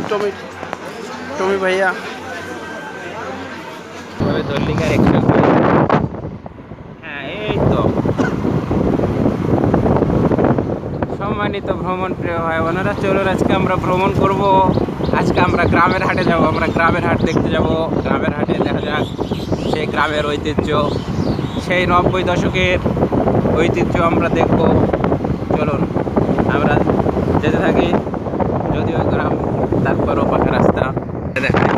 টমি টমি ভাইয়া হ্যাঁ, এই তো সম্মানিত ভ্রমণ প্রিয় ভাই বোনেরা, চলুন আজকে আমরা ভ্রমণ করব। আজকে আমরা গ্রামের হাটে যাব, আমরা গ্রামের হাট দেখতে যাব। গ্রামের হাটে দেখা যাক সেই গ্রামের ঐতিহ্য, সেই 90 দশকের ঐতিহ্য আমরা দেখব। চলুন আমরা যেতে থাকি, যদিও গ্রাম তারপরও পাকা রাস্তা। দেখেন,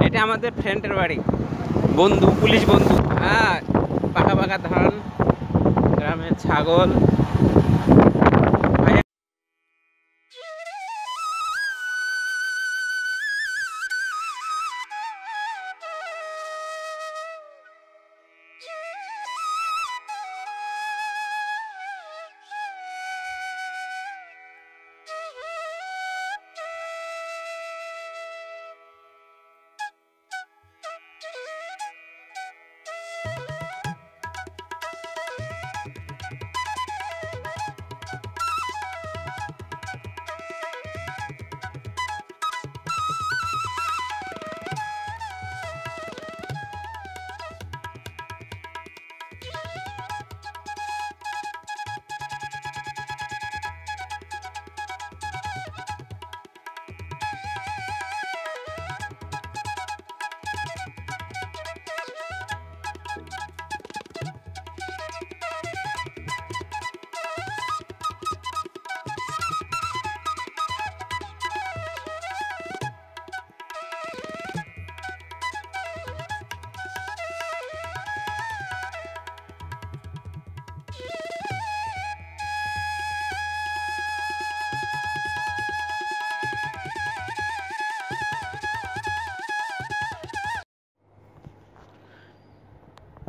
এটা আমাদের ফ্রেন্ডের বাড়ি, বন্ধু, পুলিশ বন্ধু। হ্যাঁ, পাকা পাকা ধান, গ্রামের ছাগল।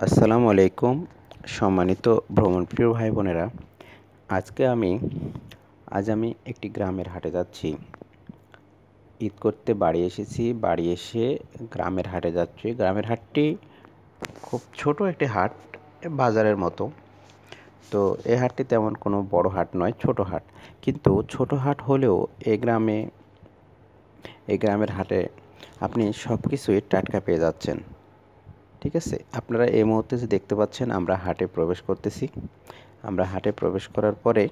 আসসালামু আলাইকুম, সম্মানিত ভ্রমণপ্রিয় ভাই বোনেরা। আজ আমি একটি গ্রামের হাটে যাচ্ছি। ঈদ করতে বাড়ি এসেছি, বাড়ি এসে গ্রামের হাটে যাচ্ছি। গ্রামের হাটটি খুব ছোট একটি হাট, বাজারের মতো। তো এই হাটটি তেমন কোনো বড় হাট নয়, ছোট হাট। কিন্তু ছোট হাট হলেও এই গ্রামের হাটে আপনি সব কিছুই টাটকা পেয়ে যাচ্ছেন। ঠিক আছে, আপনারা এই মুহূর্তে যে দেখতে পাচ্ছেন, আমরা হাটে প্রবেশ করতেছি। আমরা হাটে প্রবেশ করার পরে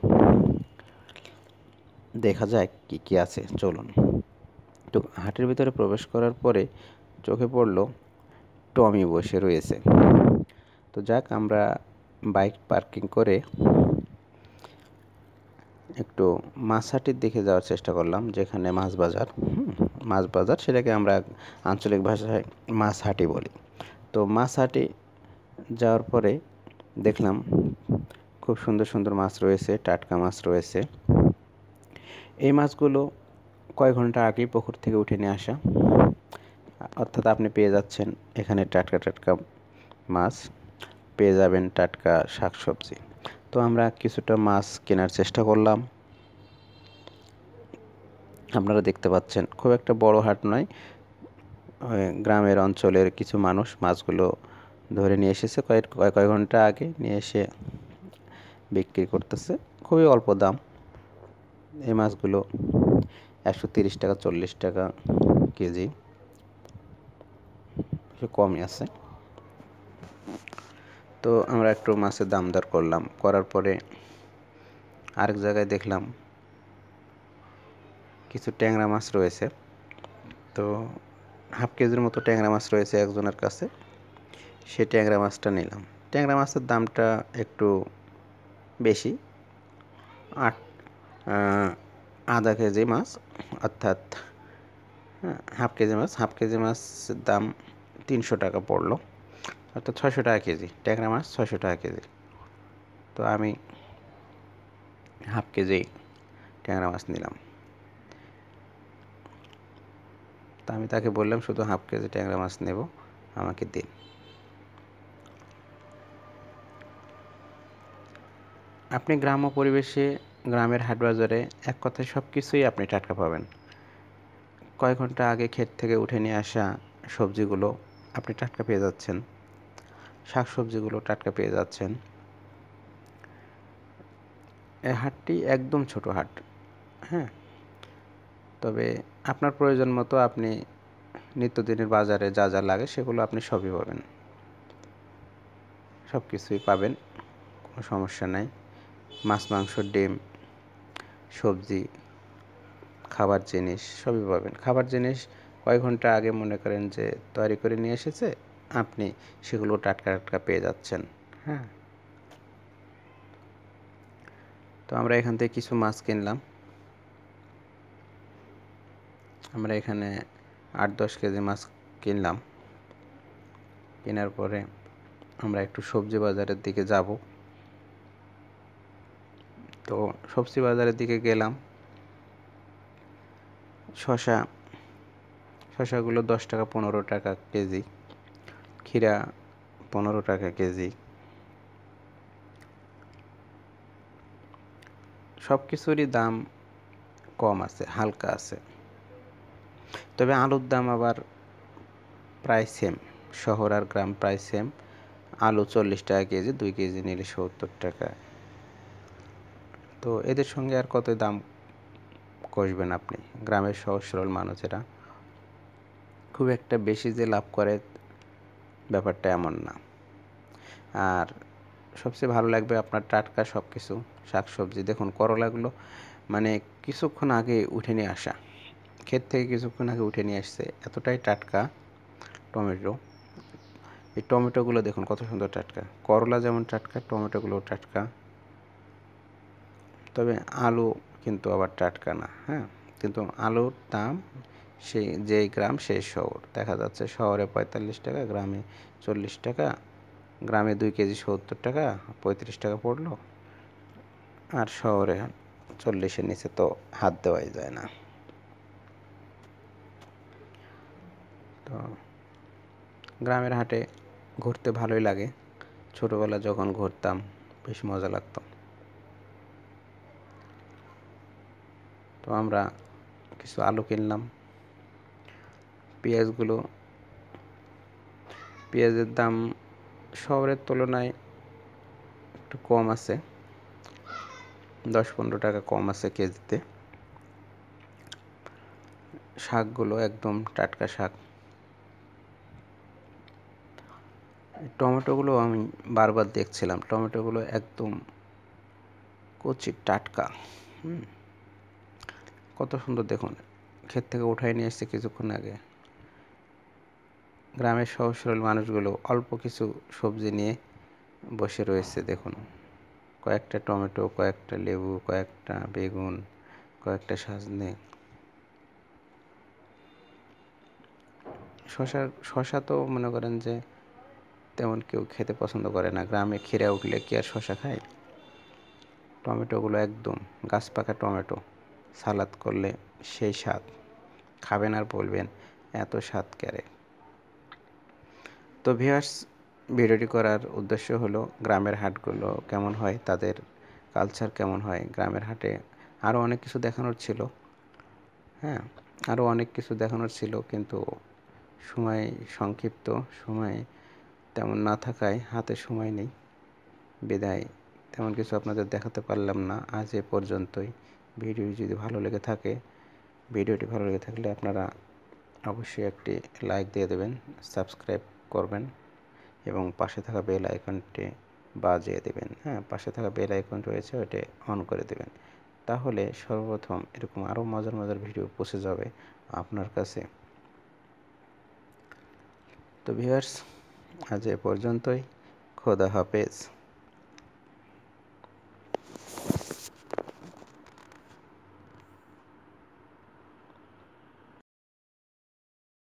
দেখা যায় কি কি আছে, চলুন। তো হাটের ভিতরে প্রবেশ করার পরে চোখে পড়লো টমি বসে রয়েছে। তো যাক, আমরা বাইক পার্কিং করে একটু মাছ হাটির দিকে যাওয়ার চেষ্টা করলাম, যেখানে মাছ বাজার, সেটাকে আমরা আঞ্চলিক ভাষায় মাছ হাটি বলি। তো মাছ হাটে যাওয়ার পরে দেখলাম খুব সুন্দর সুন্দর মাছ রয়েছে, টাটকা মাছ রয়েছে। এই মাছগুলো কয়েক ঘন্টা আগেই পুকুর থেকে উঠে নিয়ে আসা, অর্থাৎ আপনি পেয়ে যাচ্ছেন এখানে টাটকা টাটকা মাছ, পেয়ে যাবেন টাটকা শাকসবজি। তো আমরা কিছুটা মাছ কেনার চেষ্টা করলাম। আপনারা দেখতে পাচ্ছেন খুব একটা বড় হাট নয়, গ্রামের অঞ্চলের কিছু মানুষ মাছগুলো ধরে নিয়ে এসেছে, কয়েক ঘন্টা আগে নিয়ে এসে বিক্রি করতেছে। খুবই অল্প দাম। এই মাছগুলো 130 টাকা, 40 টাকা কেজি, একটু কমই আছে। তো আমরা একটু মাছের দাম দর করলাম, করার পরে আরেক জায়গায় দেখলাম কিছু ট্যাংরা মাছ রয়েছে। তো হাফ কেজির মতো ট্যাংরা মাছ রয়েছে একজনের কাছে, সে ট্যাংরা মাছটা নিলাম। ট্যাংরা মাছের দামটা একটু বেশি, আধা কেজি মাছ, অর্থাৎ হাফ কেজি মাছের দাম 300 টাকা পড়লো, অর্থাৎ 600 টাকা কেজি। ট্যাংরা মাছ 600 টাকা কেজি। তো আমি হাফ কেজি ট্যাংরা মাছ নিলাম। তা আমি তাকে বললাম, শুধু হাফ কেজি ট্যাংরা মাছ নেব, আমাকে দিন। আপনি গ্রাম্য পরিবেশে, গ্রামের হাট বাজারে এক কথায় সব কিছুই আপনি টাটকা পাবেন। কয়েক ঘন্টা আগে ক্ষেত থেকে উঠে নিয়ে আসা সবজিগুলো আপনি টাটকা পেয়ে যাচ্ছেন, শাকসবজিগুলো টাটকা পেয়ে যাচ্ছেন। এই হাটটি একদম ছোট হাট। হ্যাঁ, তবে আপনার প্রয়োজন মতো আপনি নিত্যদিনের বাজারে যা যা লাগে সেগুলো আপনি সবই পাবেন, সব কিছুই পাবেন, কোনো সমস্যা নাই। মাছ, মাংস, ডিম, সবজি, খাবার জিনিস সবই পাবেন। খাবার জিনিস কয়েক ঘন্টা আগে মনে করেন যে তৈরি করে নিয়ে এসেছে, আপনি সেগুলো টাটকা টাটকা পেয়ে যাচ্ছেন। হ্যাঁ, তো আমরা এখান থেকে কিছু মাছ কিনলাম। আমরা এখানে 8-10 কেজি মাছ কিনলাম। কেনার পরে আমরা একটু সবজি বাজারের দিকে যাব। তো সবজি বাজারের দিকে গেলাম। শসাগুলো 10 টাকা 15 টাকা কেজি, ক্ষীরা 15 টাকা কেজি। সব কিছুরই দাম কম আছে, হালকা আছে। তবে আলুর দাম আবার প্রায় সেম, শহর আর গ্রাম প্রায় সেম। আলু 40 টাকা কেজি, 2 কেজি নিলে 70 টাকা। তো এদের সঙ্গে আর কত দাম কষবেন আপনি? গ্রামের সহজ সরল মানুষেরা খুব একটা বেশি যে লাভ করে ব্যাপারটা এমন না। আর সবচেয়ে ভালো লাগবে আপনার টাটকা সব কিছু শাকসবজি। দেখুন করলাগুলো মানে কিছুক্ষণ আগে উঠে নিয়ে আসা, ক্ষেত থেকে কিছুক্ষণ আগে উঠে নিয়ে আসছে, এতটাই টাটকা। টমেটো, এই টমেটোগুলো দেখুন কত সুন্দর টাটকা। করলা যেমন টাটকা, টমেটোগুলোও টাটকা। তবে আলু কিন্তু আবার টাটকা না। হ্যাঁ, কিন্তু আলুর দাম সেই যেই গ্রাম সেই শহর। দেখা যাচ্ছে শহরে 45 টাকা, গ্রামে 40 টাকা। গ্রামে 2 কেজি 70 টাকা, 35 টাকা পড়লো। আর শহরে 40-এর নিচে তো হাত দেওয়াই যায় না। তো গ্রামের হাটে ঘুরতে ভালোই লাগে। ছোটোবেলা যখন ঘুরতাম বেশ মজা লাগতো। তো আমরা কিছু আলু কিনলাম। পেঁয়াজের দাম শহরের তুলনায় একটু কম আছে, 10-15 টাকা কম আছে কেজিতে। শাকগুলো একদম টাটকা শাক। টমেটোগুলো আমি বারবার দেখছিলাম, টমেটোগুলো একদম কচি টাটকা। কত সুন্দর দেখুন, ক্ষেত থেকে উঠাই নিয়ে এসছে কিছুক্ষণ আগে। গ্রামের সহজ সরল মানুষগুলো অল্প কিছু সবজি নিয়ে বসে রয়েছে দেখুন। কয়েকটা টমেটো, কয়েকটা লেবু, কয়েকটা বেগুন, কয়েকটা সজনে। শশা তো মনে করেন যে তেমন কেউ খেতে পছন্দ করে না। গ্রামে ক্ষীরা উঠলে কি আর শশা খায়? টমেটোগুলো একদম গাছ পাকা টমেটো, সালাদ করলে সেই স্বাদ। খাবেন আর বলবেন এত স্বাদ ক্যারে। তো ভিউয়ার্স, ভিডিওটি করার উদ্দেশ্য হলো গ্রামের হাটগুলো কেমন হয়, তাদের কালচার কেমন হয়। গ্রামের হাটে আরও অনেক কিছু দেখানোর ছিল। হ্যাঁ, আরও অনেক কিছু দেখানোর ছিল, কিন্তু সময় সংক্ষিপ্ত, সময় তেমন না থাকায় হাতে সময় নেই, বিদায় তেমন কিছু আপনাদের দেখাতে পারলাম না। আজ এ পর্যন্তই। ভিডিওটি ভালো লেগে থাকলে আপনারা অবশ্যই একটি লাইক দিয়ে দেবেন, সাবস্ক্রাইব করবেন এবং পাশে থাকা বেল আইকনটি বাজিয়ে দেবেন। হ্যাঁ, পাশে থাকা বেল আইকন রয়েছে, ওইটা অন করে দেবেন। তাহলে সর্বপ্রথম এরকম আরও মজার মজার ভিডিও পৌঁছে যাবে আপনার কাছে। তো ভিউয়ার্স, আজ এ পর্যন্তই। খোদা হাফেজ।